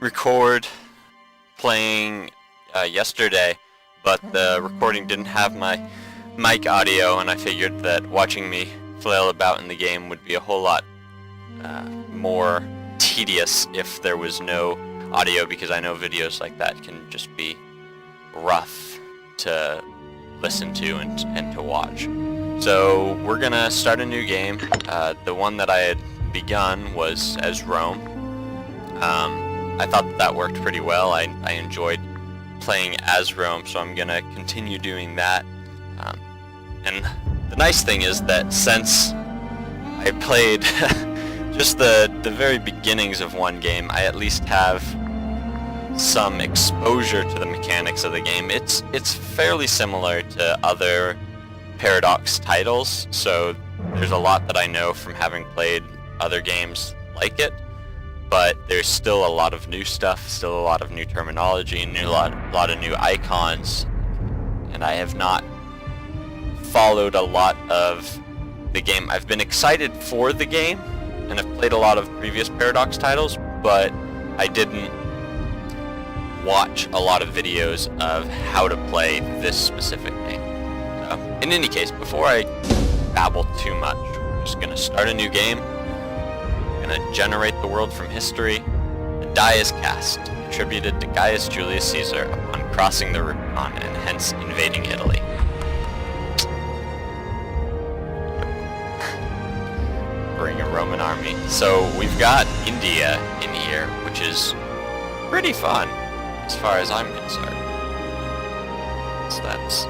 record playing yesterday, but the recording didn't have my mic audio, and I figured that watching me flail about in the game would be a whole lot more tedious if there was no audio, because I know videos like that can just be rough to listen to and to watch. So we're gonna start a new game. The one that I had begun was as Rome. I thought that worked pretty well. I enjoyed playing as Rome, so I'm gonna continue doing that. And the nice thing is that since I played just the very beginnings of one game, I at least have some exposure to the mechanics of the game. It's fairly similar to other Paradox titles, so there's a lot that I know from having played other games like it, but there's still a lot of new stuff, still a lot of new terminology, and a lot of new icons, and I have not followed a lot of the game. I've been excited for the game, and I've played a lot of previous Paradox titles, but I didn't watch a lot of videos of how to play this specific game. So, in any case, before I babble too much, we're just going to start a new game. We're going to generate the world from history. The die is cast, attributed to Gaius Julius Caesar upon crossing the Rubicon and hence invading Italy. Bring a Roman army. So we've got India in here, which is pretty fun as far as I'm concerned. So that's,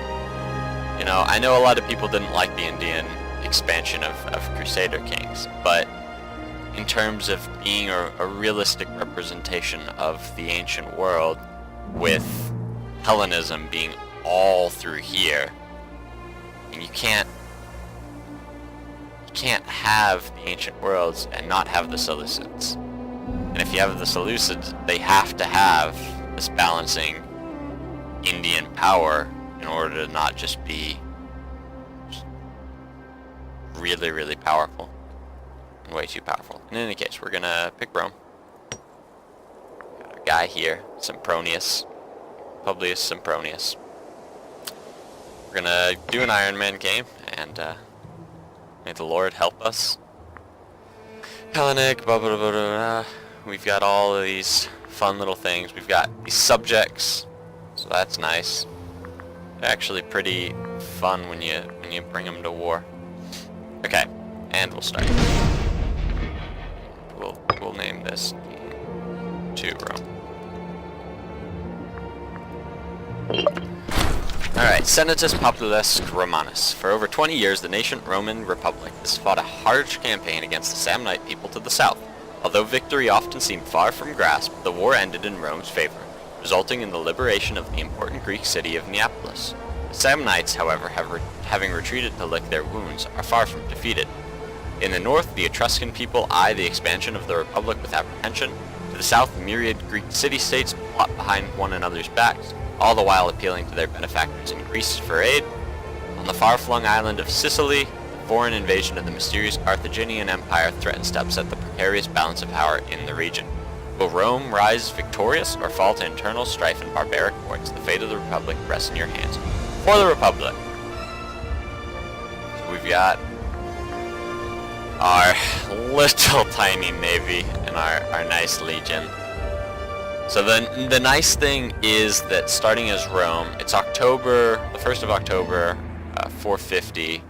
you know, I know a lot of people didn't like the Indian expansion of Crusader Kings, but in terms of being a realistic representation of the ancient world, with Hellenism being all through here, and you can't have the ancient worlds and not have the Seleucids. And if you have the Seleucids, they have to have this balancing Indian power in order to not just be really, really powerful. Way too powerful. In any case, we're gonna pick Rome. Got a guy here, Sempronius. Publius Sempronius. We're gonna do an Iron Man game, and may the Lord help us. Hellenic, blah, blah, blah, blah, blah. We've got all of these fun little things. We've got these subjects, so that's nice. They're actually pretty fun when you bring them to war. Okay, and we'll start. We'll name this to Rome. Alright, Senatus Populus Romanus. For over 20 years, the nascent Roman Republic has fought a harsh campaign against the Samnite people to the south. Although victory often seemed far from grasp, the war ended in Rome's favor, resulting in the liberation of the important Greek city of Neapolis. The Samnites, however, having retreated to lick their wounds, are far from defeated. In the north, the Etruscan people eye the expansion of the Republic with apprehension. To the south, myriad Greek city-states plot behind one another's backs, all the while appealing to their benefactors in Greece for aid. On the far-flung island of Sicily, the foreign invasion of the mysterious Carthaginian Empire threatens to upset the precarious balance of power in the region. Will Rome rise victorious or fall to internal strife and barbaric wars? The fate of the Republic rests in your hands. For the Republic! So we've got our little tiny navy and our nice legion. So the nice thing is that starting as Rome, it's October, the 1st of October, 450.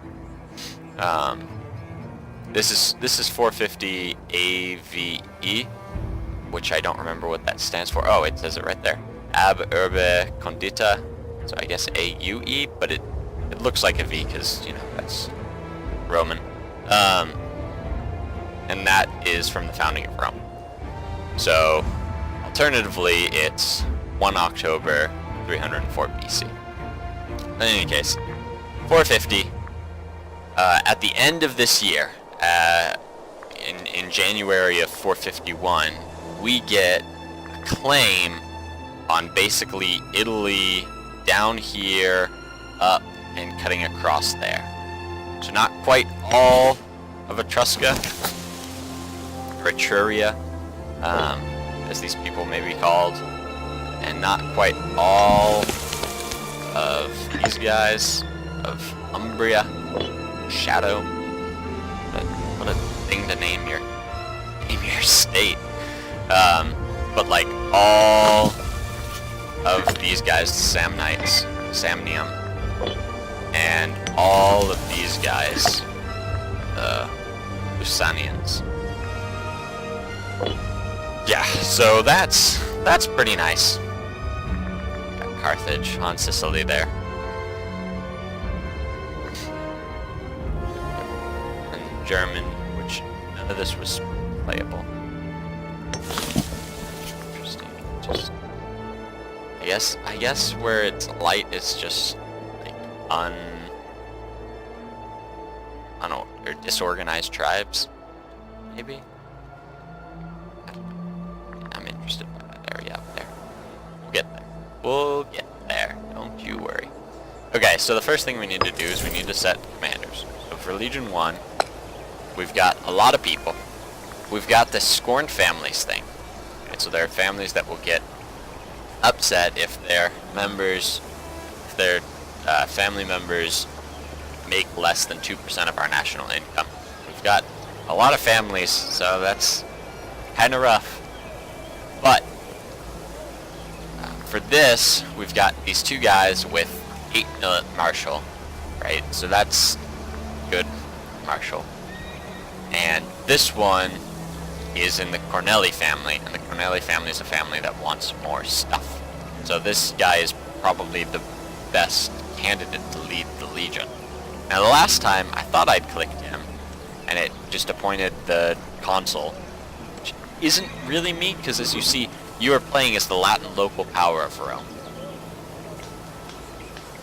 This is 450 AVE, which I don't remember what that stands for. Oh, it says it right there. Ab Urbe Condita. So I guess AUE, but it looks like a V because, you know, that's Roman. And that is from the founding of Rome. So alternatively, it's 1 October 304 BC. In any case, 450. At the end of this year, in January of 451, we get a claim on basically Italy down here, up, and cutting across there. So not quite all of Etrusca, or Etruria, as these people may be called, and not quite all of these guys of Umbria, Shadow. What a thing to name your state. But like all of these guys, Samnites, Samnium, and all of these guys, Lusanians. Yeah, so that's pretty nice. Got Carthage on Sicily there. And German, which none of this was playable. Interesting. Just I guess where it's light it's just like I don't know, or disorganized tribes, maybe? I don't know. I'm interested by that area up there. We'll get there. We'll get there. Don't you worry. Okay, so the first thing we need to do is we need to set commanders. So for Legion 1, we've got a lot of people. We've got the Scorned Families thing. Okay, so there are families that will get upset if their family members make less than 2% of our national income. We've got a lot of families, so that's kind of rough. But for this, we've got these two guys with 8 martial, right? So that's good martial. And this one is in the Corneli family, and the Corneli family is a family that wants more stuff. So this guy is probably the best candidate to lead the Legion. Now the last time, I thought I'd clicked him, and it just appointed the consul, which isn't really me, because as you see, you are playing as the Latin local power of Rome.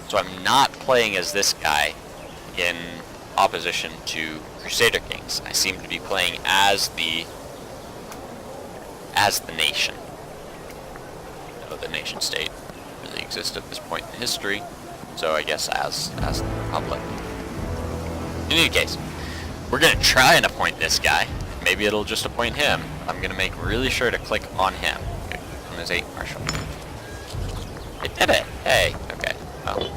So I'm not playing as this guy in opposition to Crusader Kings. I seem to be playing as the nation. No, the nation state really exists at this point in history, so I guess as the Republic. In any case, we're going to try and appoint this guy. Maybe it'll just appoint him. I'm going to make really sure to click on him. Okay, on his 8 martial. It did it! Hey! Okay. Well, it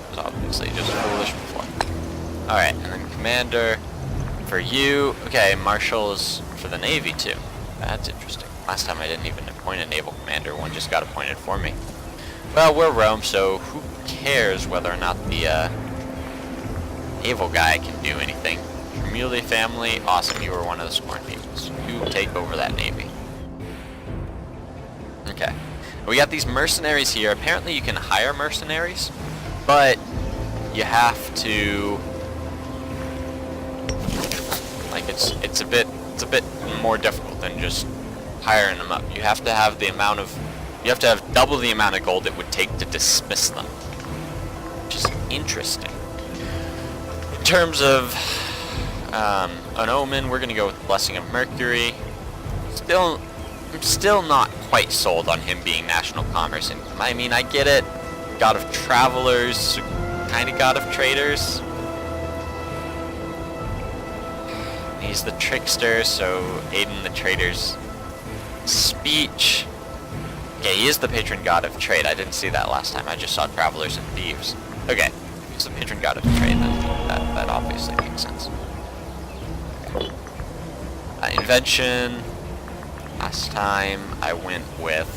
was obviously just foolish before. Alright, and then commander for you. Okay, marshals for the navy too. That's interesting. Last time I didn't even appoint a naval commander, one just got appointed for me. Well, we're Rome, so who cares whether or not the naval guy can do anything. Tremuli family, awesome, you were one of the Scorned peoples. You take over that navy. Okay. We got these mercenaries here. Apparently you can hire mercenaries, but you have to, like, it's a bit more difficult than just hiring them up. You have to have double the amount of gold it would take to dismiss them, which is interesting. In terms of an omen, we're gonna go with Blessing of Mercury. I'm still not quite sold on him being national commerce income. I mean, I get it, god of travelers, kind of god of traders. He's the trickster, so aiding the trader's speech. Yeah, he is the patron god of trade. I didn't see that last time. I just saw travelers and thieves. Okay, he's the patron god of trade, then that obviously makes sense. Invention. Last time I went with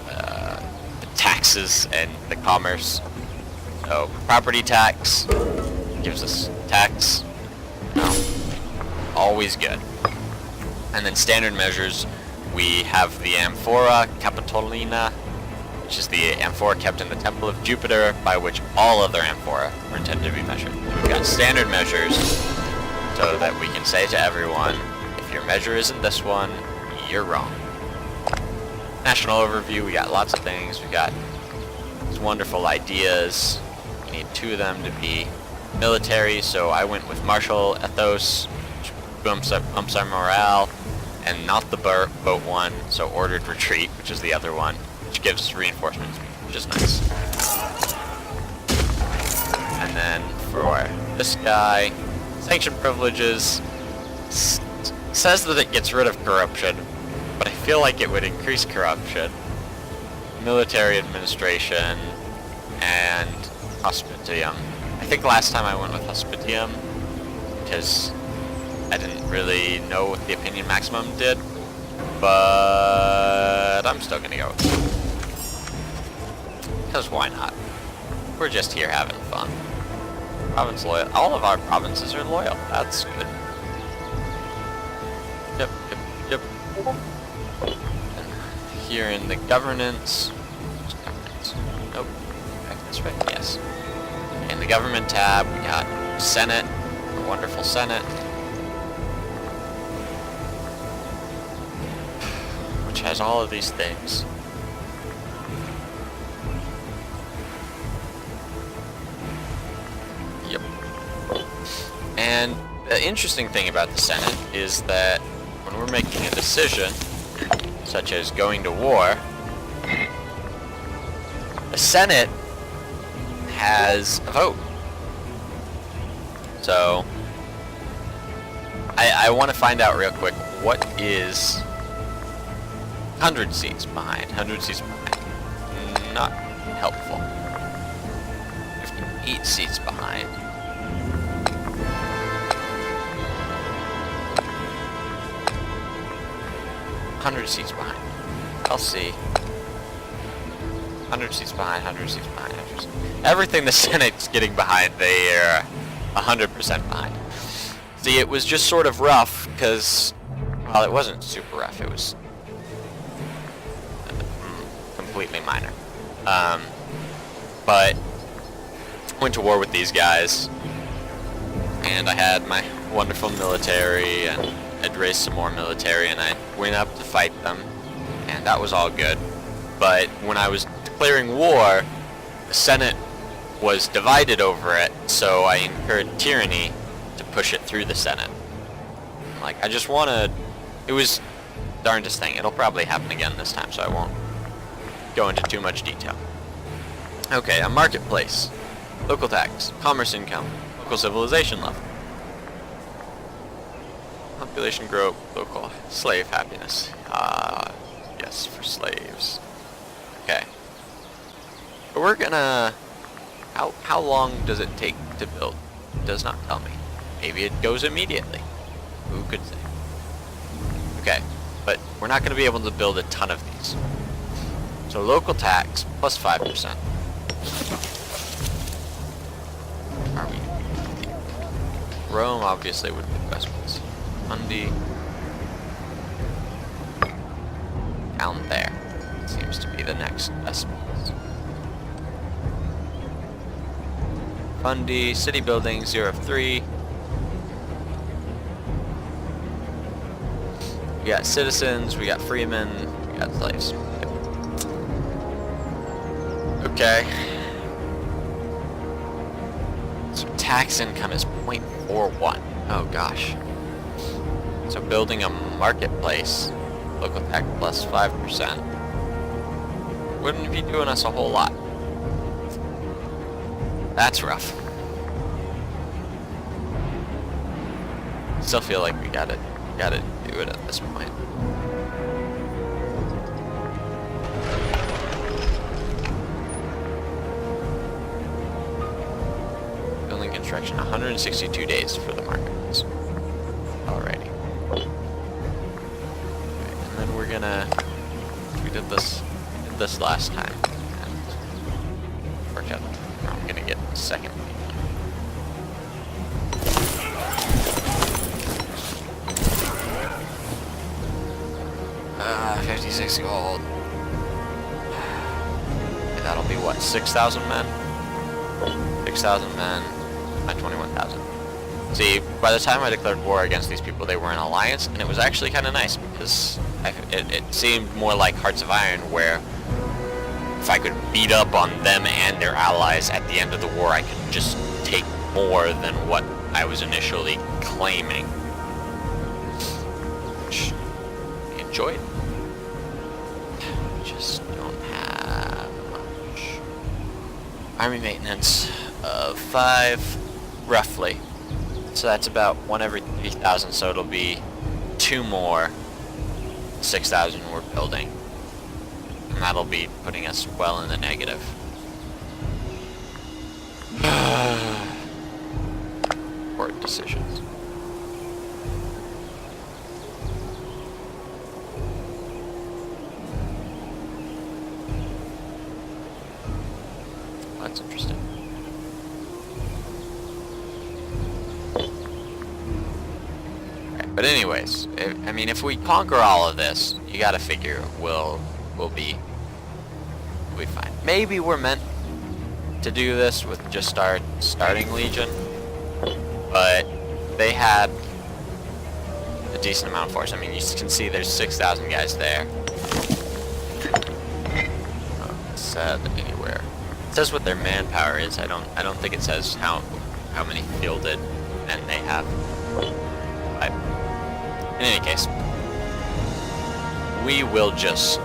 the taxes and the commerce. So property tax gives us tax. No, always good. And then standard measures, we have the Amphora Capitolina, which is the amphora kept in the Temple of Jupiter, by which all other amphora are intended to be measured. We've got standard measures, so that we can say to everyone, if your measure isn't this one, you're wrong. National overview, we got lots of things. We got these wonderful ideas. We need 2 of them to be military, so I went with martial ethos, which bumps our morale, and not the boat one, so ordered retreat, which is the other one, which gives us reinforcements, which is nice. And then for this guy, sanction privileges, says that it gets rid of corruption, but I feel like it would increase corruption, military administration, and hospitium. I think last time I went with hospitium because I didn't really know what the opinion maximum did, but I'm still gonna go with it. Because why not? We're just here having fun. Province loyal. All of our provinces are loyal. That's good. Yep. And here in the governance. Nope. Back this way. Yes. In the government tab, we got Senate. A wonderful Senate. Which has all of these things. Yep. And the interesting thing about the Senate is that when we're making a decision, such as going to war, the Senate has a vote. So, I want to find out real quick, what is 100 seats behind? 100 seats behind. Not helpful. 58 seats behind. $100 seats behind. I'll see. 100 seats behind, 100 seats behind, 100 seats. Everything the Senate's getting behind, they are 100% behind. See, it was just sort of rough, because, well, it wasn't super rough, it was completely minor. But went to war with these guys, and I had my wonderful military, and I'd raised some more military, and I went up to fight them, and that was all good. But when I was declaring war, the Senate was divided over it, so I incurred tyranny to push it through the Senate. Like, I just wanted... It was darndest thing. It'll probably happen again this time, so I won't go into too much detail. Okay, a marketplace. Local tax. Commerce income. Local civilization level. Population growth. Local slave happiness. Yes, for slaves. Okay. But we're gonna... How long does it take to build? It does not tell me. Maybe it goes immediately. Who could say? Okay, but we're not gonna be able to build a ton of these. So local tax plus 5%. Are we? Rome obviously would be the best place. Fundy. Down there. Seems to be the next best place. Fundy, city building, 0 of 3. We got citizens, we got freemen, we got slaves. Yep. Okay. So tax income is 0.41. Oh gosh. So building a marketplace, local tax plus 5%, wouldn't be doing us a whole lot. That's rough. Still feel like we gotta do it at this point. Building construction, 162 days for the markets. Alrighty. Okay, and then we're gonna... We did this last time. And worked out. I'm gonna get the second one. 56 gold. That'll be what, 6,000 men? 6,000 men, not 21,000. See, by the time I declared war against these people, they were in alliance, and it was actually kind of nice, because it seemed more like Hearts of Iron, where if I could beat up on them and their allies at the end of the war, I could just take more than what I was initially claiming. Which I enjoyed. Just don't have much. Army maintenance of 5, roughly. So that's about 1 every 3,000, so it'll be 2 more 6,000 we're building. And that'll be putting us well in the negative. Poor decisions. That's interesting. Right, but anyways, if we conquer all of this, you gotta figure we'll be fine. Maybe we're meant to do this with just our starting legion, but they had a decent amount of force. I mean, you can see there's 6,000 guys there. It said anywhere. It says what their manpower is. I don't think it says how many fielded men they have. But in any case, we'll just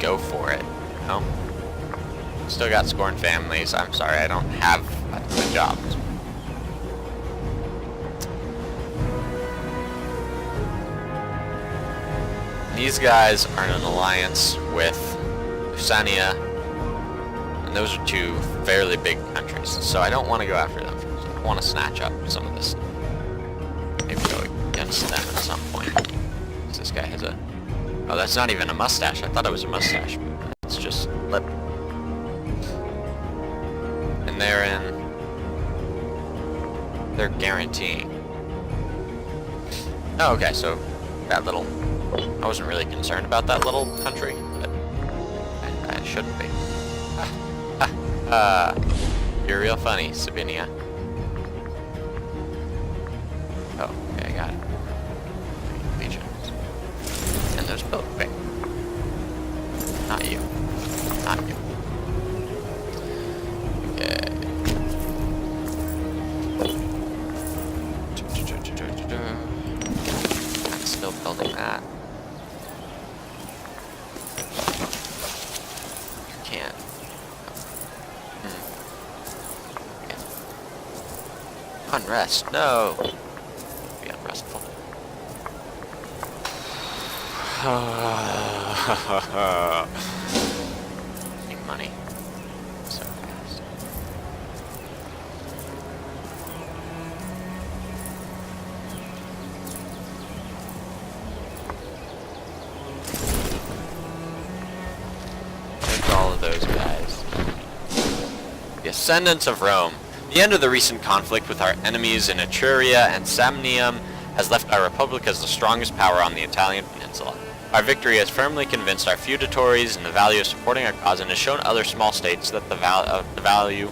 go for it. You know? Still got scorned families. I'm sorry, I don't have a job. These guys are in an alliance with Lusania, and those are two fairly big countries, so I don't want to go after them first. I want to snatch up some of this. Maybe go against them at some point. This guy has a... Oh, that's not even a mustache. I thought it was a mustache. It's just lip. And they're guaranteeing. Oh, okay, so that little... I wasn't really concerned about that little country, but I shouldn't be. You're real funny, Sabinia. Oh, okay, I got it. Legions. And those both. Wait. Not you. Not you. Okay. I'm still building that. Can't. Unrest, no. Be unrestful. Need money. So fast. Take all of those guys. The Ascendants of Rome. The end of the recent conflict with our enemies in Etruria and Samnium has left our republic as the strongest power on the Italian peninsula. Our victory has firmly convinced our feudatories in the value of supporting our cause and has shown other small states that the value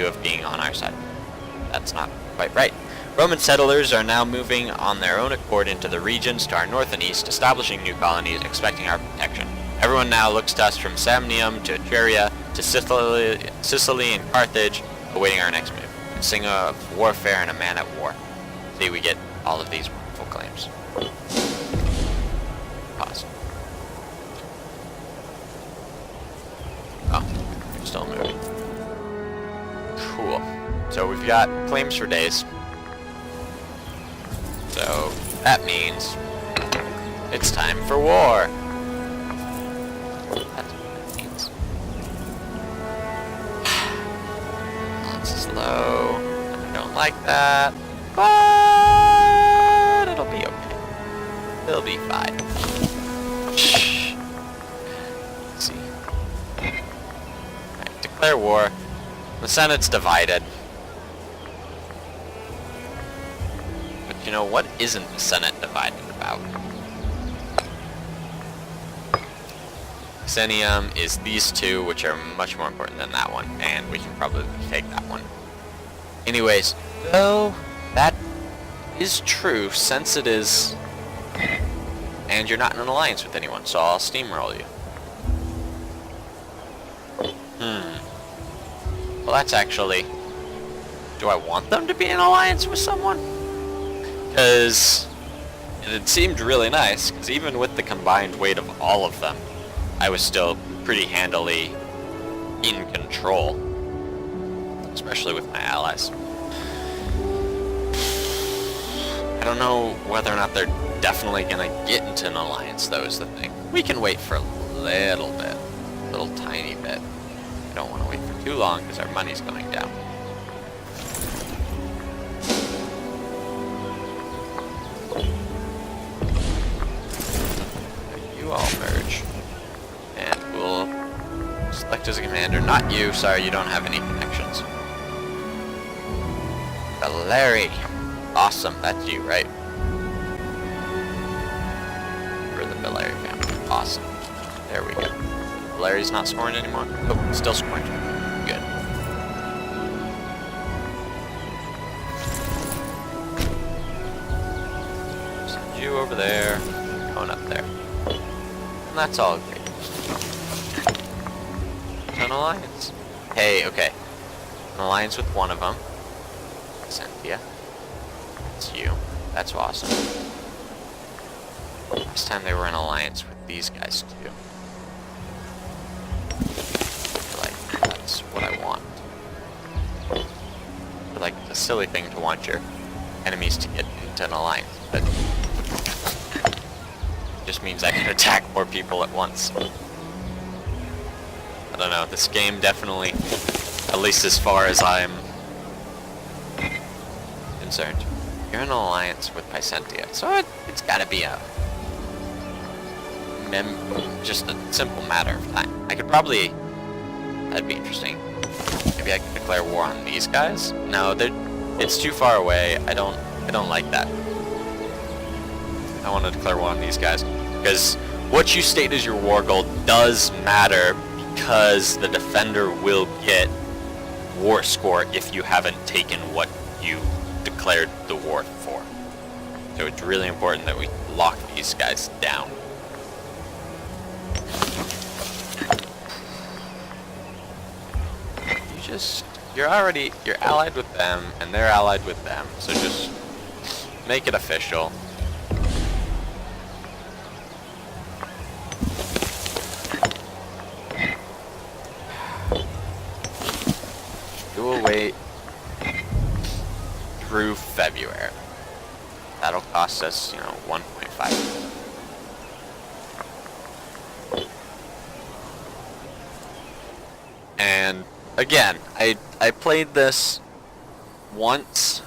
of being on our side. That's not quite right. Roman settlers are now moving on their own accord into the regions to our north and east, establishing new colonies, expecting our protection. Everyone now looks to us from Samnium to Etruria to Sicily and Carthage, awaiting our next move. A sing of warfare and a man at war. See, we get all of these wonderful claims. Pause. Oh, we're still moving. Cool. So we've got claims for days. So that means it's time for war. That's what it means. Slow. I don't like that. But it'll be okay. It'll be fine. Let's see. Alright, declare war. The Senate's divided. But you know, what isn't the Senate divided about? Xenium is these two, which are much more important than that one, and we can probably take that one. Anyways, though that is true, since it is, and you're not in an alliance with anyone, so I'll steamroll you. Well, that's actually... Do I want them to be in alliance with someone? Because it seemed really nice, because even with the combined weight of all of them, I was still pretty handily in control, especially with my allies. don't know whether or not they're definitely gonna get into an alliance, though, is the thing. We can wait for a little bit. A little tiny bit. I don't want to wait for too long because our money's going down. You all merge. And we'll select as a commander. Not you, sorry, you don't have any connections. Valeri. Awesome, that's you, right? For the Valeri family. Awesome. There we go. Valeri's not scoring anymore? Oh, still scoring. Good. Send you over there. Going up there. And that's all great. An alliance. Hey, okay. An alliance with one of them. Cynthia. That's you. That's awesome. Last time they were in alliance with these guys too. I feel like that's what I want. I feel like it's a silly thing to want your enemies to get into an alliance, but it just means I can attack more people at once. I don't know, this game definitely, at least as far as I'm concerned, you're in an alliance with Pycentia, so it's gotta be just a simple matter of time. I could probably, that'd be interesting. Maybe I could declare war on these guys? No, it's too far away. I don't like that. I want to declare war on these guys because what you state as your war goal does matter, because the defender will get war score if you haven't taken what you declared the war for. So it's really important that we lock these guys down. You're allied with them, and they're allied with them, so just make it official. We will wait through February. That'll cost us, 1.5. And again, I played this once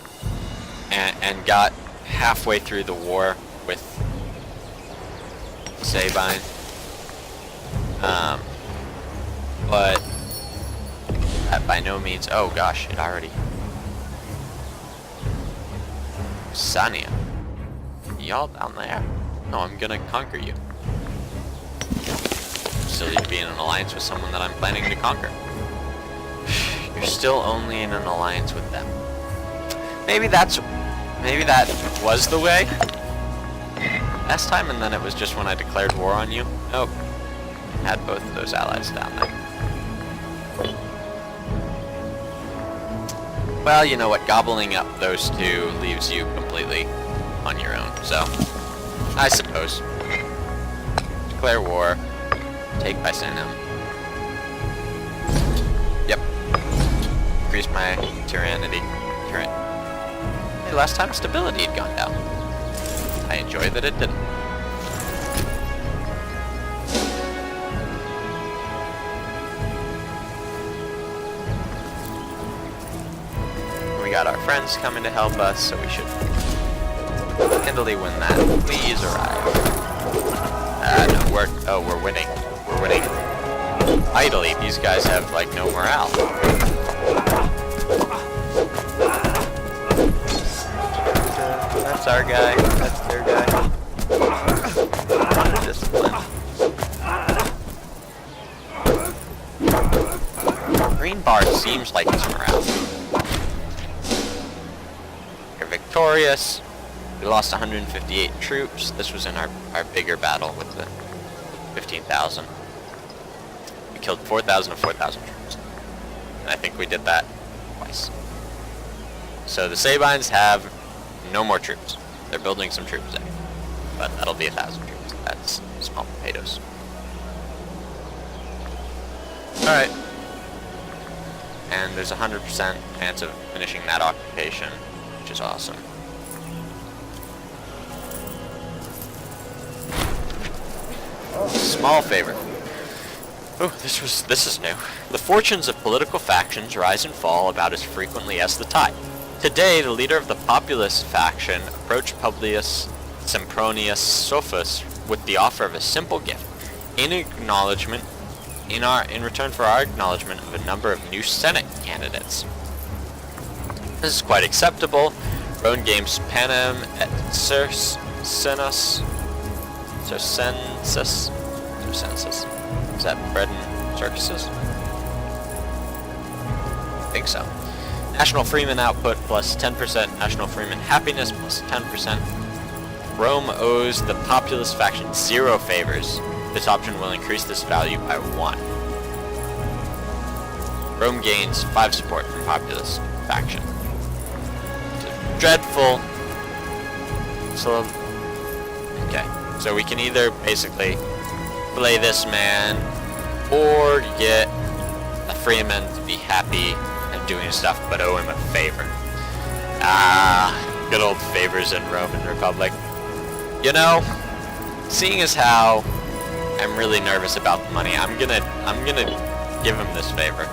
and got halfway through the war with Sabine. But that by no means, oh gosh, it already. Sania, y'all down there? No, I'm gonna conquer you. Silly to be in an alliance with someone that I'm planning to conquer. You're still only in an alliance with them. Maybe that was the way last time, and then it was just when I declared war on you. Nope. Had both of those allies down there. Well, you know what? Gobbling up those two leaves you completely on your own. So, I suppose. Declare war. Take Byzantium. Yep. Increase my tyrannity. Hey, last time stability had gone down. I enjoy that it didn't. We got our friends coming to help us, so we should handily win that. Please arrive. No, we're winning. We're winning idly. These guys have, like, no morale. That's our guy. That's their guy. Discipline. Green bar seems like it's morale. You're victorious. We lost 158 troops. This was in our bigger battle with the 15,000. We killed 4,000 of 4,000 troops. And I think we did that twice. So the Sabines have no more troops. They're building some troops there. But that'll be 1,000 troops. That's small potatoes. Alright. And there's a 100% chance of finishing that occupation, which is awesome. Small favor. Oh, this is new. The fortunes of political factions rise and fall about as frequently as the tide. Today, the leader of the populist faction approached Publius Sempronius Sophus with the offer of a simple gift, in return for our acknowledgement of a number of new Senate candidates. This is quite acceptable. Rome games panem et circensus. Is that bread and circuses? I think so. National Freeman output plus 10%. National Freeman happiness plus 10%. Rome owes the populist faction 0 favors. This option will increase this value by 1. Rome gains 5 support from populist faction. Dreadful. So, okay. So we can either basically play this man or get a freeman to be happy and doing stuff but owe him a favor. Good old favors in Roman Republic. You know, seeing as how I'm really nervous about the money, I'm gonna give him this favor.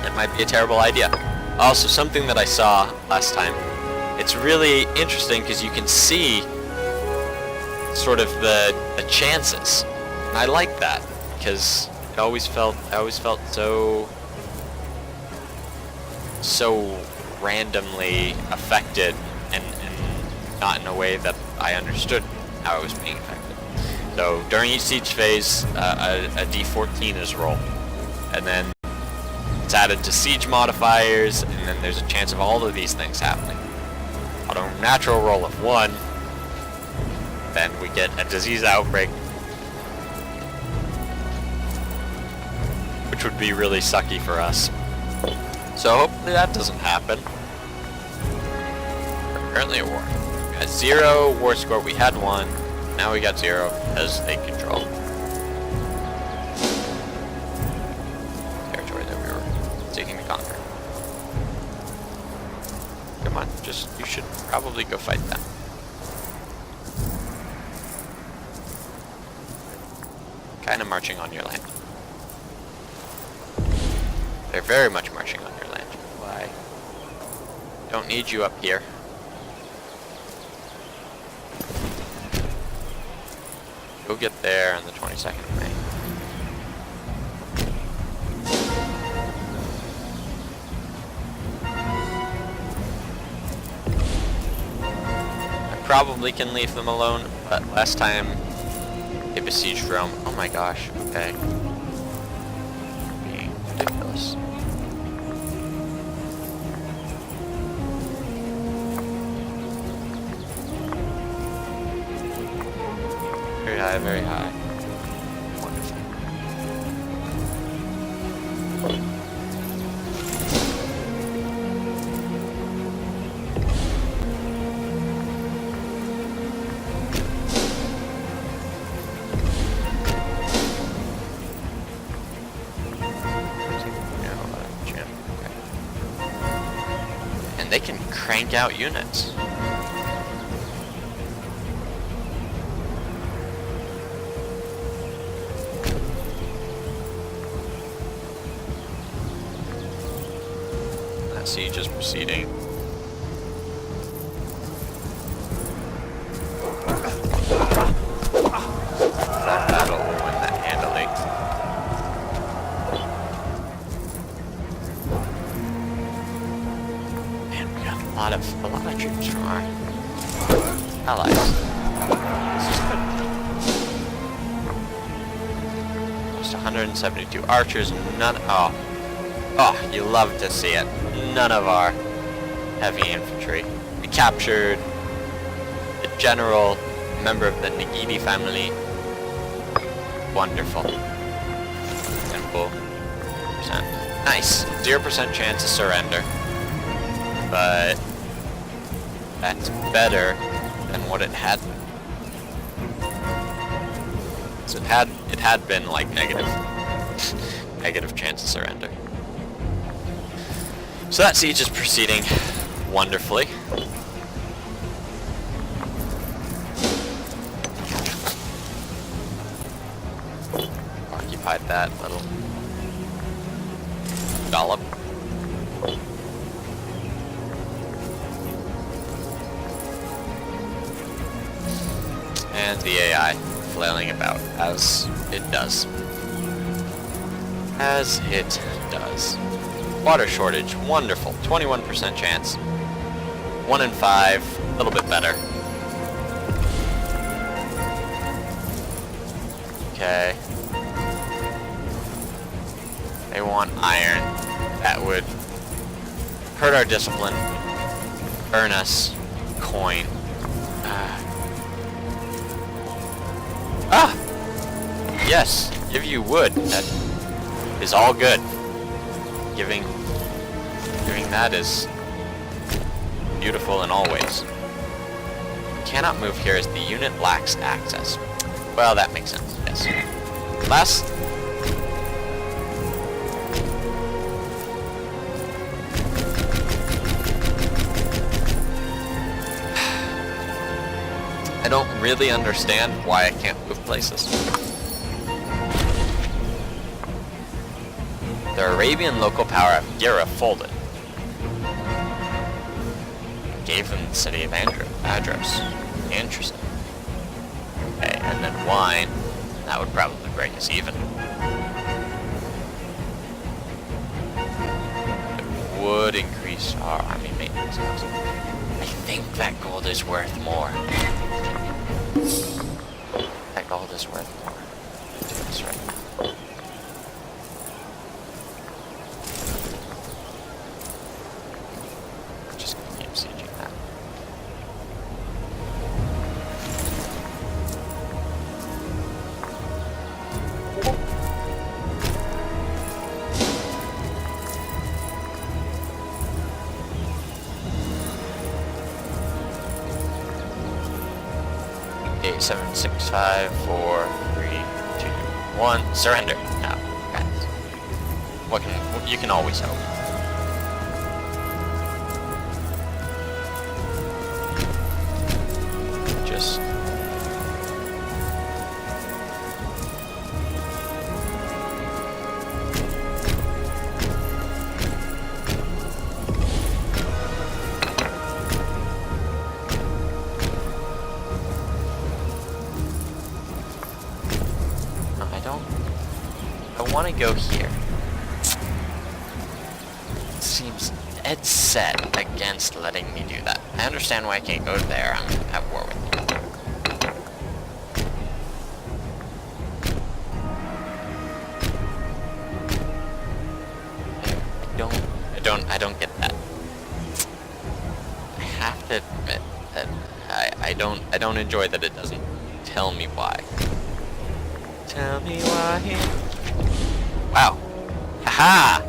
It might be a terrible idea. Also, something that I saw last time, it's really interesting because you can see sort of the chances. And I like that because I always felt so randomly affected and not in a way that I understood how it was being affected. So during each siege phase, a D14 is rolled, and then it's added to siege modifiers, and then there's a chance of all of these things happening. On a natural roll of 1, then we get a disease outbreak, which would be really sucky for us. So hopefully that doesn't happen. We're currently at war. We got 0 war score, we had 1, now we got 0 as they control territory that we were seeking to conquer. Come on, you should probably go fight them. Kind of marching on your land. They're very much marching on your land. Why? Don't need you up here. You'll get there on the 22nd of May. I probably can leave them alone, but last time they besieged Rome. Oh my gosh, okay. Being ridiculous. Very high, very high. Wonderful. And they can crank out units. That siege is proceeding. That battle will win that handily. A lot of troops from our allies. This is good. Just 172 archers, oh, you love to see it. None of our heavy infantry. We captured a general, member of the Nagidi family. Wonderful. Simple. Nice. 0% chance of surrender. But that's better than what it had been. So it had been like negative chance of surrender. So that siege is proceeding wonderfully. occupied that little dollop. And the AI flailing about as it does. As it does. Water shortage, wonderful. 21% chance. 1 in 5, a little bit better. Okay. They want iron. That would hurt our discipline. Earn us coin. Yes, give you wood. That is all good. Giving that is beautiful in all ways. Cannot move here as the unit lacks access. Well, that makes sense, yes. Last... I don't really understand why I can't move places. The Arabian local power of Gira folded. Gave them the city of Andros. Interesting. Okay, and then wine. That would probably break us even. It would increase our army maintenance costs. I think that gold is worth more. That gold is worth more. That's right. Just gonna keep sieging that. Eight, 7, 6, 5, 4, 3, 2, 1. Surrender. Now, guys. What can you can always hope. Just I want to go here. It seems dead set against letting me do that. I understand why I can't go there. I'm at war with you. I don't get that. I have to admit that I don't enjoy that it doesn't tell me why. Tell me why. Wow. Haha!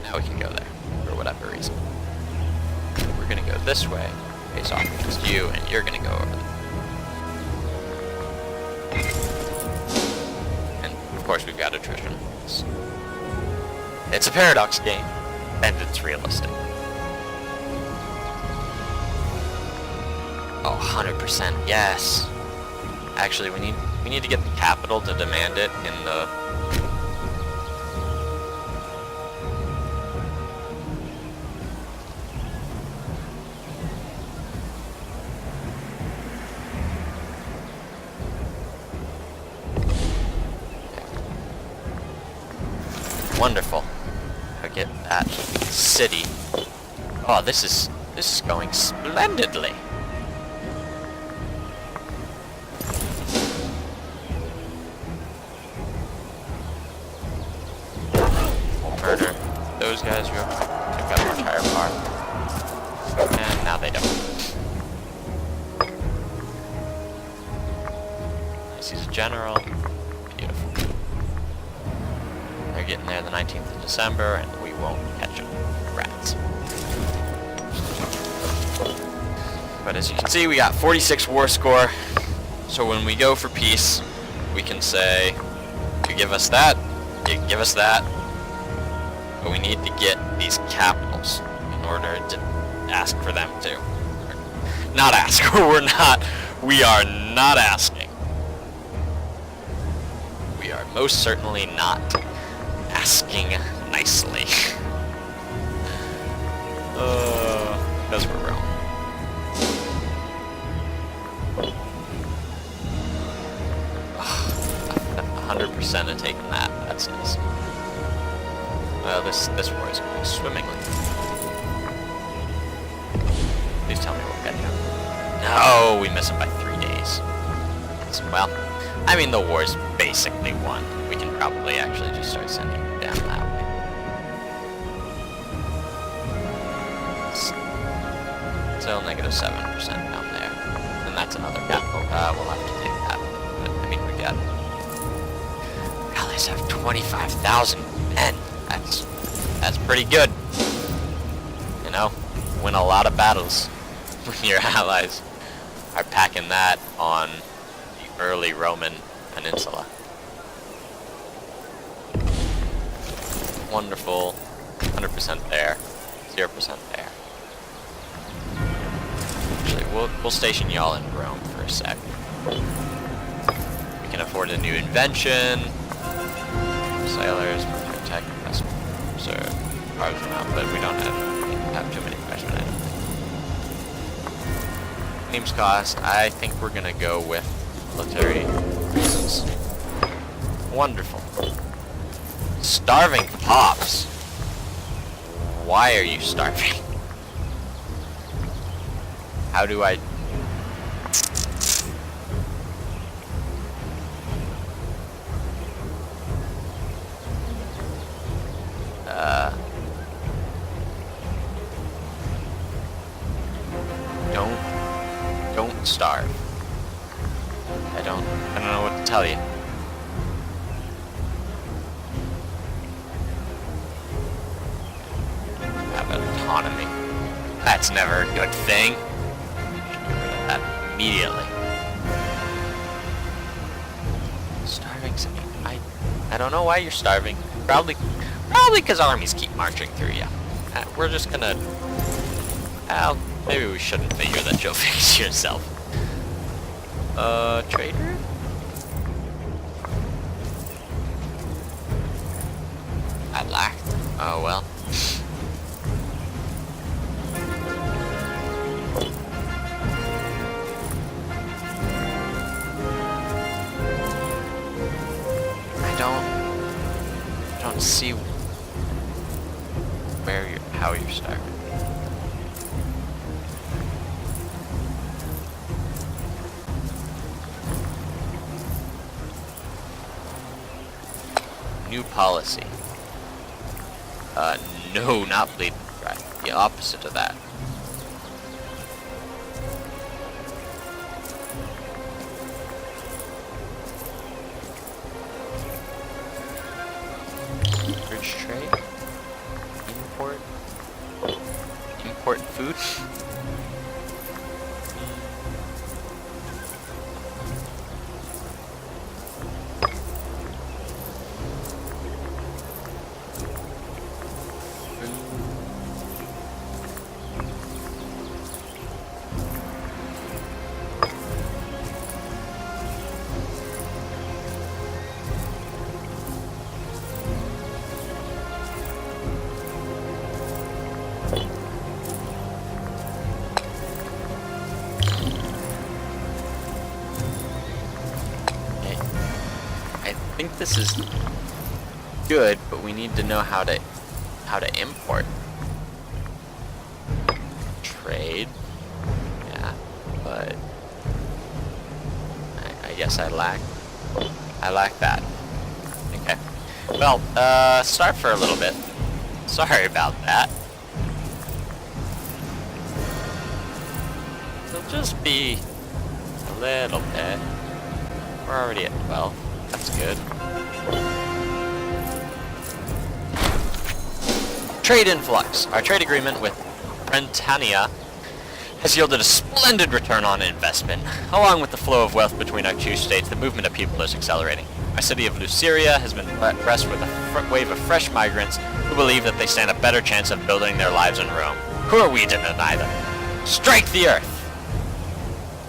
Now we can go there, for whatever reason. We're gonna go this way, face off against you, and you're gonna go over there. And, of course, we've got attrition. It's a paradox game, and it's realistic. Oh, 100%, yes! Actually, we need to get the capital to demand it in the... Wonderful. I get that city. Oh, this is going splendidly. Murder those guys who have got much higher power. And now they don't. He's a general. Beautiful. They're getting there the 19th of December, and we won't catch them. Rats. But as you can see, we got 46 war score. So when we go for peace, we can say, you give us that, you give us that. But we need to get these capitals in order to ask for them to. Not ask. We are not asking. most certainly not asking nicely. Because we're Rome. 100% of taking that. That's nice. Well, this war is going swimmingly. Please tell me we'll get him. No, we miss him by 3 days. Well, I mean, the war's basically won. We can probably actually just start sending him down that way. Still -7% down there. And that's another capital. We'll have to take that. But, I mean, we got... Allies have 25,000 men. That's pretty good. You know, win a lot of battles when your allies are packing that on the early Roman peninsula. Wonderful. 100% there. 0% there. Actually, we'll station y'all in Rome for a sec. We can afford a new invention. Sailors, protect, reserve, cars but we don't have too many freshmen items. Names cost, I think we're gonna go with military reasons. Wonderful. Starving pops. Why are you starving? How do I... Don't starve. I don't know what to tell you. Have autonomy. That's never a good thing. Should get rid of that immediately. Starving. I don't know why you're starving. Probably because armies keep marching through you. We're just gonna... Well, maybe we shouldn't figure that you'll fix yourself. Trader? I lacked. Oh well. I don't see how you're starving. New policy. No, not bleed. Right. The opposite of that. Bridge trade. Import food. I think this is good, but we need to know how to import. Trade. Yeah, but I guess I lack that. Okay. Well, start for a little bit. Sorry about that. It'll just be a little bit. We're already at 12. That's good. Trade influx. Our trade agreement with Brentania has yielded a splendid return on investment. Along with the flow of wealth between our two states, the movement of people is accelerating. Our city of Luceria has been pressed with a wave of fresh migrants who believe that they stand a better chance of building their lives in Rome. Who are we to deny them? Strike the earth!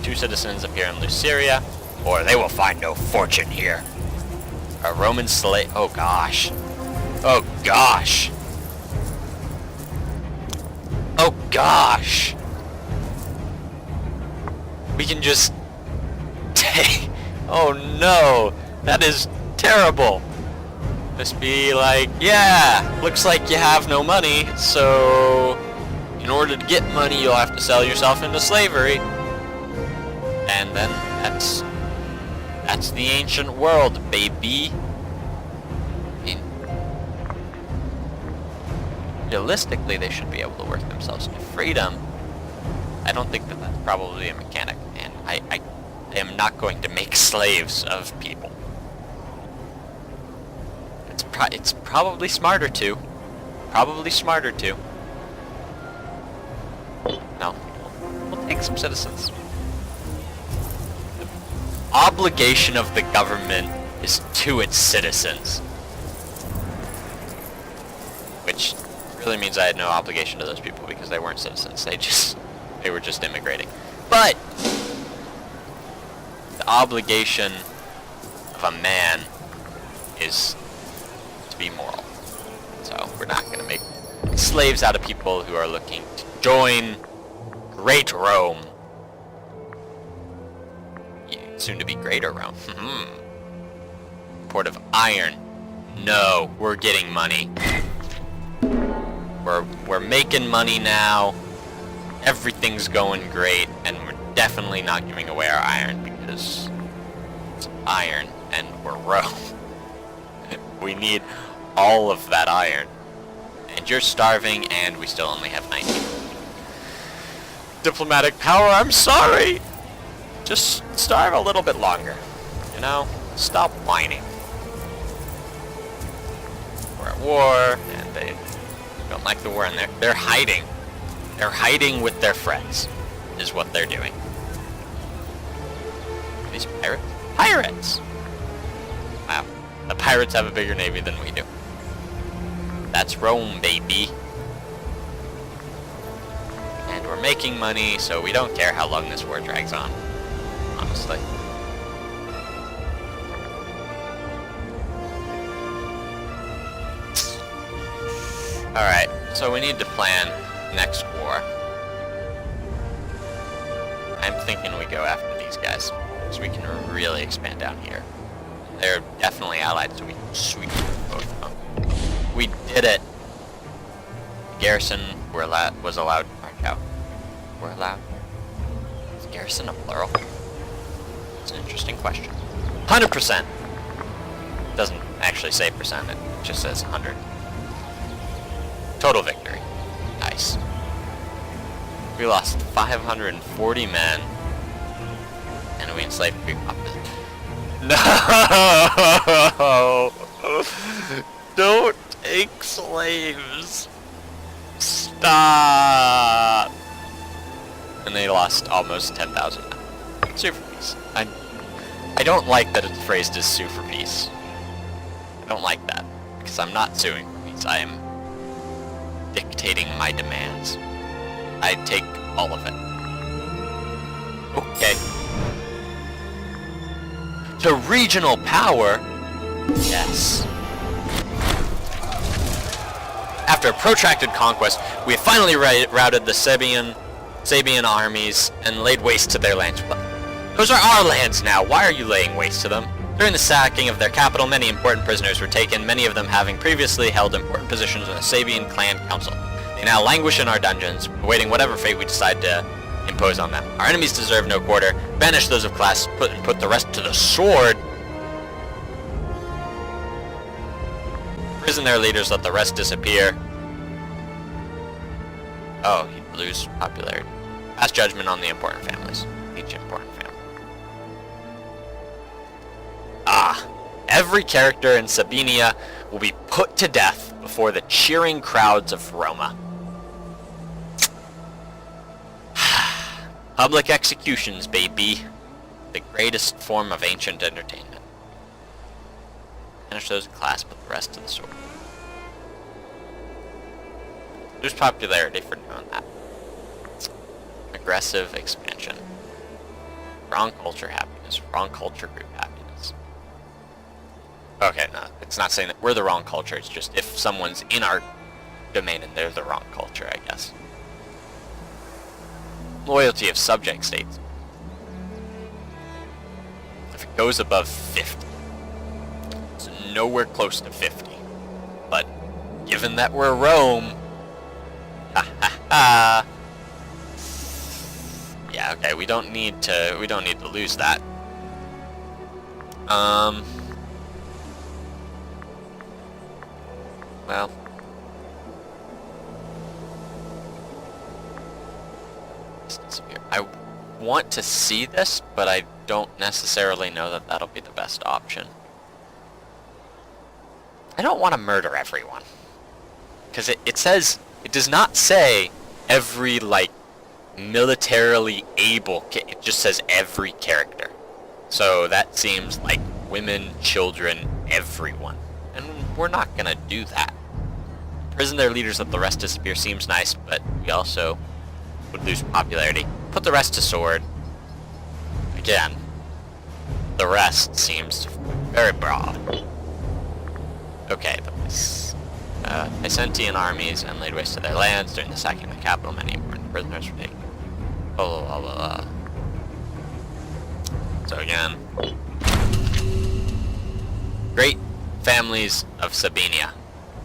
2 citizens appear in Luceria, or they will find no fortune here. A Roman slave. Oh gosh. Oh gosh. Oh gosh. We can just take. Oh no. That is terrible. Just be like, yeah, looks like you have no money, so in order to get money, you'll have to sell yourself into slavery. And then that's the ancient world, baby. I mean, realistically, they should be able to work themselves to freedom. I don't think that that's probably a mechanic, and I am not going to make slaves of people. It's probably smarter to. Probably smarter to. No. We'll take some citizens. The obligation of the government is to its citizens. Which really means I had no obligation to those people because they weren't citizens. They were just immigrating. But the obligation of a man is to be moral. So we're not going to make slaves out of people who are looking to join Great Rome. Soon to be Greater Rome. Port of Iron. No, we're getting money. We're making money now. Everything's going great, and we're definitely not giving away our iron because it's iron and we're Rome. We need all of that iron. And you're starving, and we still only have 19. Diplomatic power, I'm sorry! Just starve a little bit longer. You know? Stop whining. We're at war, and they don't like the war, and they're hiding. They're hiding with their friends, is what they're doing. Are these pirates? Pirates! Wow. The pirates have a bigger navy than we do. That's Rome, baby. And we're making money, so we don't care how long this war drags on. Honestly. Alright, so we need to plan next war. I'm thinking we go after these guys, so we can really expand down here. They're definitely allied, so we can sweep both of them. We did it! Garrison was allowed to march out. We're allowed? Is garrison a plural? It's an interesting question. 100%! Doesn't actually say percent, it just says 100. Total victory. Nice. We lost 540 men. And we enslaved a big population. No! Don't take slaves! Stop! And they lost almost 10,000 men. Sue for peace. I don't like that it's phrased as sue for peace. I don't like that. Because I'm not suing for peace. I am dictating my demands. I take all of it. Okay. To regional power? Yes. After a protracted conquest, we have finally routed the Sabian armies and laid waste to their lands. Those are our lands now. Why are you laying waste to them? During the sacking of their capital, many important prisoners were taken, many of them having previously held important positions in the Sabian clan council. They now languish in our dungeons, awaiting whatever fate we decide to impose on them. Our enemies deserve no quarter. Banish those of class, put the rest to the sword. Prison their leaders, let the rest disappear. Oh, he'd lose popularity. Pass judgment on the important families. Each important family. Ah! Every character in Sabinia will be put to death before the cheering crowds of Roma. Public executions, baby. The greatest form of ancient entertainment. Finish those in class, put the rest to the sword. There's popularity for doing that. Aggressive expansion. Wrong culture happiness. Wrong culture group happiness. Okay, no, it's not saying that we're the wrong culture. It's just if someone's in our domain and they're the wrong culture, I guess. Loyalty of subject states. If it goes above 50, it's nowhere close to 50. But given that we're Rome, ha ha ha. Yeah, okay, we don't need to lose that. Well, I want to see this, but I don't necessarily know that that'll be the best option. I don't want to murder everyone. Because it says, it does not say every, like, militarily able, it just says every character. So that seems like women, children, everyone. And we're not gonna do that. Prison their leaders, let the rest disappear seems nice, but we also would lose popularity. Put the rest to sword. Again, the rest seems very broad. Okay, the Byzantine armies and laid waste to their lands during the sacking of the capital. Many important prisoners were taken. Blah, blah, blah, blah. So again, great families of Sabinia.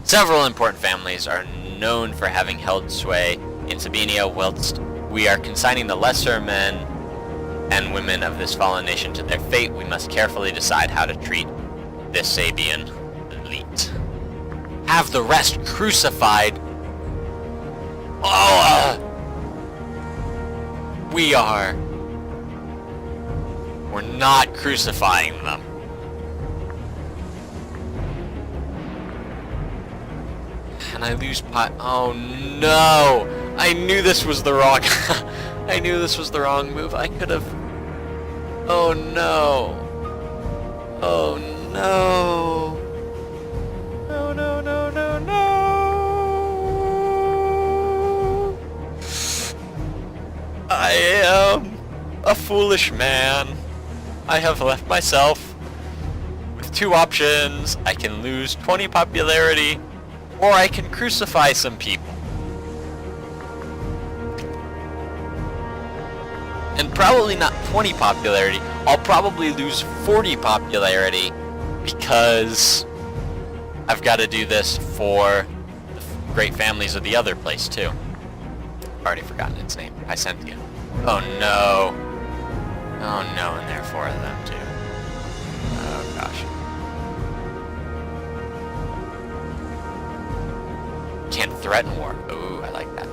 Several important families are known for having held sway in Sabinia, whilst we are consigning the lesser men and women of this fallen nation to their fate. We must carefully decide how to treat this Sabian elite. Have the rest crucified. We're not crucifying them. And I lose pot. Oh no! I knew this was the wrong. I knew this was the wrong move. I could have. Oh no! Oh no! No! No! No! No! No! I am a foolish man. I have left myself with two options. I can lose 20 popularity, or I can crucify some people. And probably not 20 popularity. I'll probably lose 40 popularity because I've got to do this for the great families of the other place too. I've already forgotten its name. Byzantia. Oh no. Oh no, and there are 4 of them too. Oh gosh. Can't threaten war. Ooh, I like that.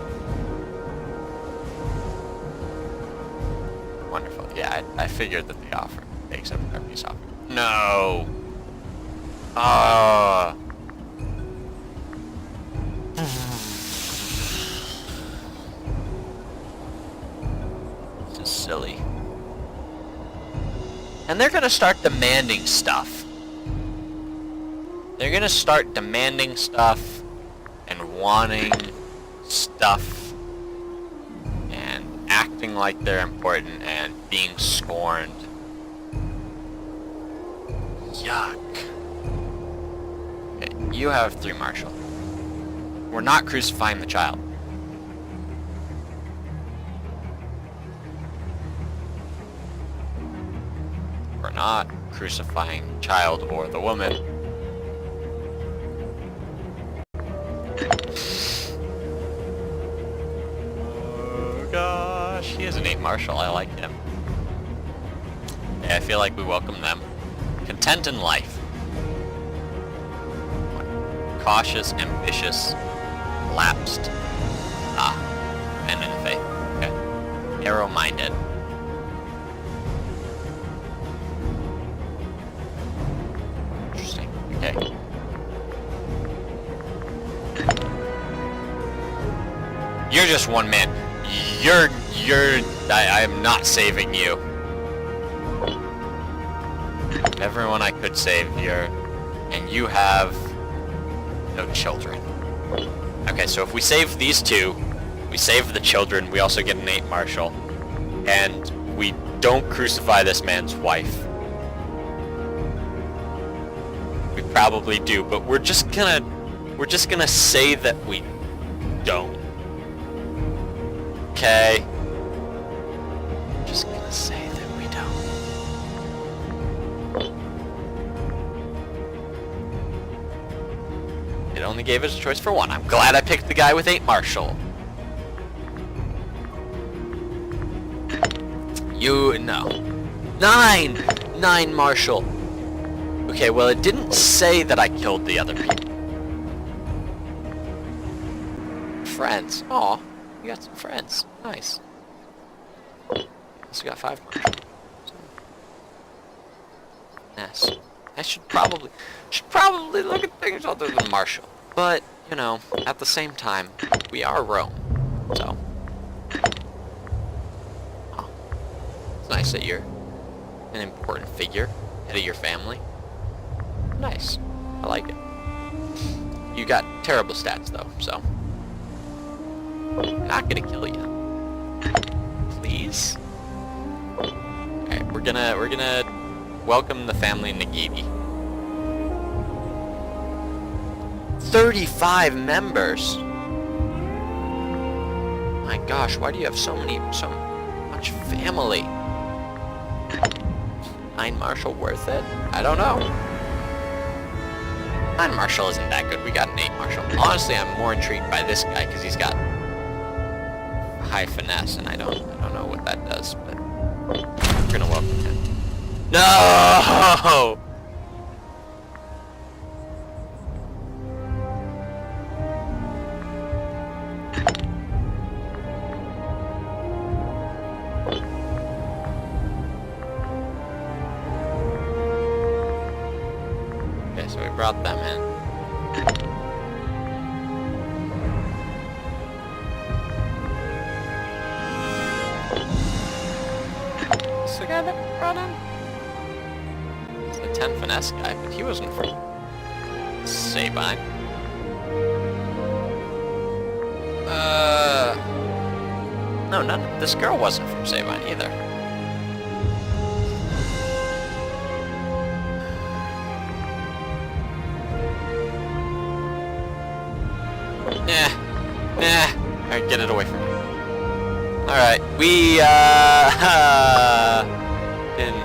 Wonderful. Yeah, I figured that they offer. They accept their peace offer. No! This is silly. And they're gonna start demanding stuff. They're gonna start demanding stuff and wanting stuff and acting like they're important and being scorned. Yuck. Okay, you have 3 martial. We're not crucifying the child. We're not crucifying the child or the woman. Oh gosh, he is an 8 martial. I like him. Yeah, I feel like we welcome them. Content in life. Cautious, ambitious, lapsed. And in the faith. Okay. Narrow-minded. Interesting. Okay. You're just one man. I am not saving you. Everyone I could save here, and you have no children. Okay, so if we save these 2, we save the children, we also get an 8 martial, and we don't crucify this man's wife. We probably do, but we're just gonna say that we don't. Okay? Just gonna say that we don't. It only gave us a choice for one. I'm glad I picked the guy with 8 Marshall. No. 9! 9 Marshall. Okay, well it didn't say that I killed the other people. Friends. Aw, you got some friends. Nice. Also got 5 Marshall. Yes. I should probably look at things other than Marshall. But, you know, at the same time, we are Rome. So. Oh. It's nice that you're an important figure, head of your family. Nice. I like it. You got terrible stats though, so. I'm not gonna kill you. Please? Alright, we're gonna welcome the family Nagini. 35 members! My gosh, why do you have so much family? 9 Marshall worth it? I don't know. 9 Marshall isn't that good. We got an 8 Marshall. Honestly, I'm more intrigued by this guy because he's got high finesse, and I don't know what that does, but we're gonna welcome him. No! Okay, so we brought them in. Is the guy that we brought in? It's the 10 finesse guy, but he wasn't from Sabine. No, this girl wasn't from Sabine either. Alright, get it away from me. Alright, we, didn't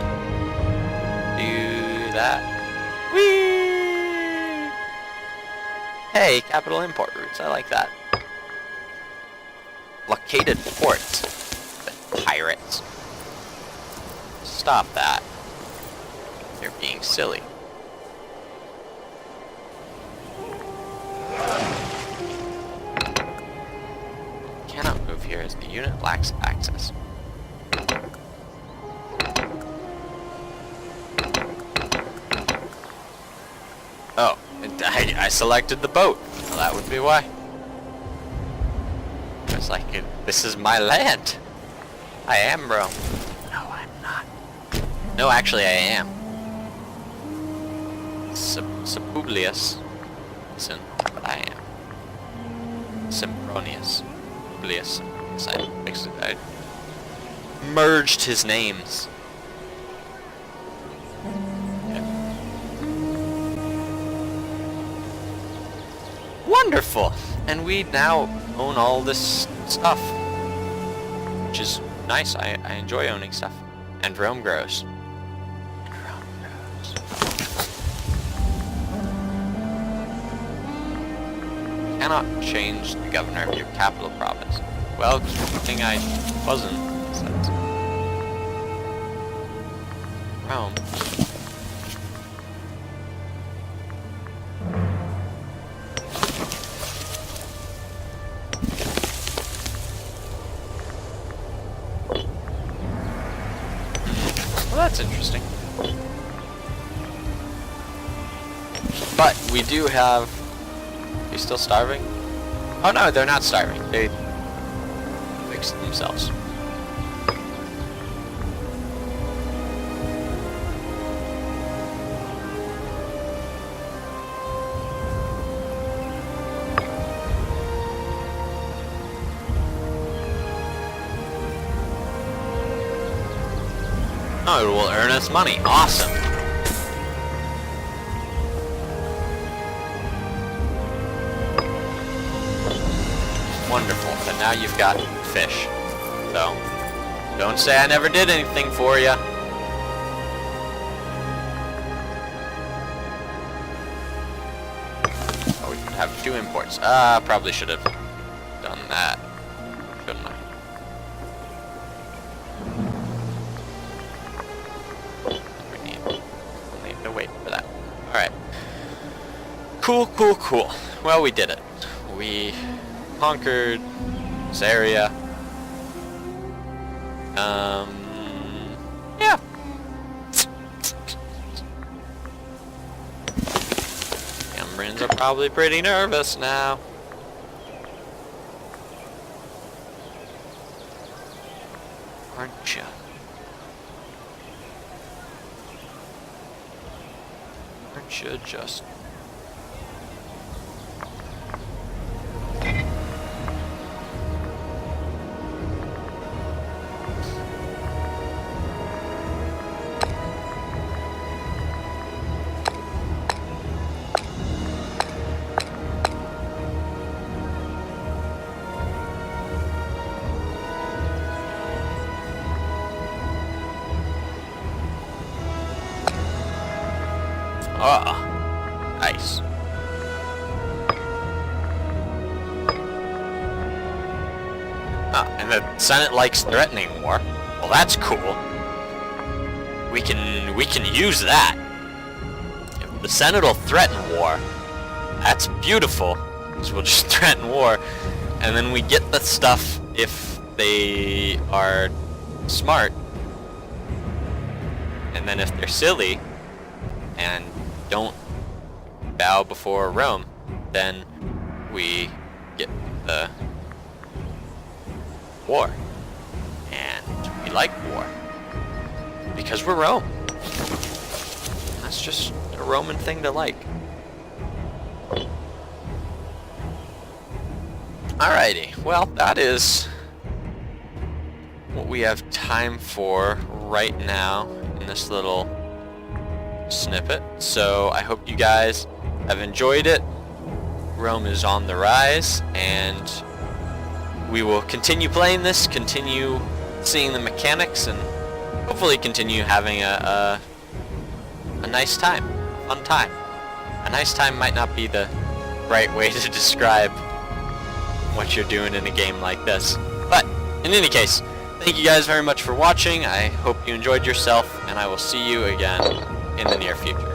do that. Whee! Hey, capital import routes, I like that. Blockaded port. The pirates. Stop that. You're being silly. Cannot move here as the unit lacks access. Oh, I selected the boat. Well, that would be why. It's like, this is my land. I am Rome. No, I'm not. No, actually, I am. Publius. Listen, but I am. Sempronius. Publius. I merged his names. Okay. Wonderful! And we now own all this stuff. Which is nice. I enjoy owning stuff. And Rome grows. And Rome grows. Cannot change the governor of your capital province. Well, because one thing I wasn't is that Rome. Well, that's interesting. But we do have... Are you still starving? Oh no, they're not starving. They fixed themselves. Oh, it will earn us money. Awesome. now you've got fish. So, don't say I never did anything for you. Oh, we could have 2 imports. Probably should have done that. Shouldn't I? We'll need to wait for that. Alright. Cool, cool, cool. Well, we did it. We conquered this area. Yeah. Cambrians are probably pretty nervous now. Aren't ya? Aren't you just... Ah, nice. Ah, and the Senate likes threatening war. Well, that's cool. We can use that. If the Senate will threaten war, that's beautiful. So we'll just threaten war, and then we get the stuff if they are smart, and then if they're silly and don't bow before Rome, then we get the war. And we like war. Because we're Rome. That's just a Roman thing to like. Alrighty, well, that is what we have time for right now in this little snippet. So I hope you guys have enjoyed it. Rome is on the rise, and we will continue playing this, continue seeing the mechanics, and hopefully continue having a nice time, a fun time. A nice time might not be the right way to describe what you're doing in a game like this. But in any case, thank you guys very much for watching. I hope you enjoyed yourself, and I will see you again in the near future.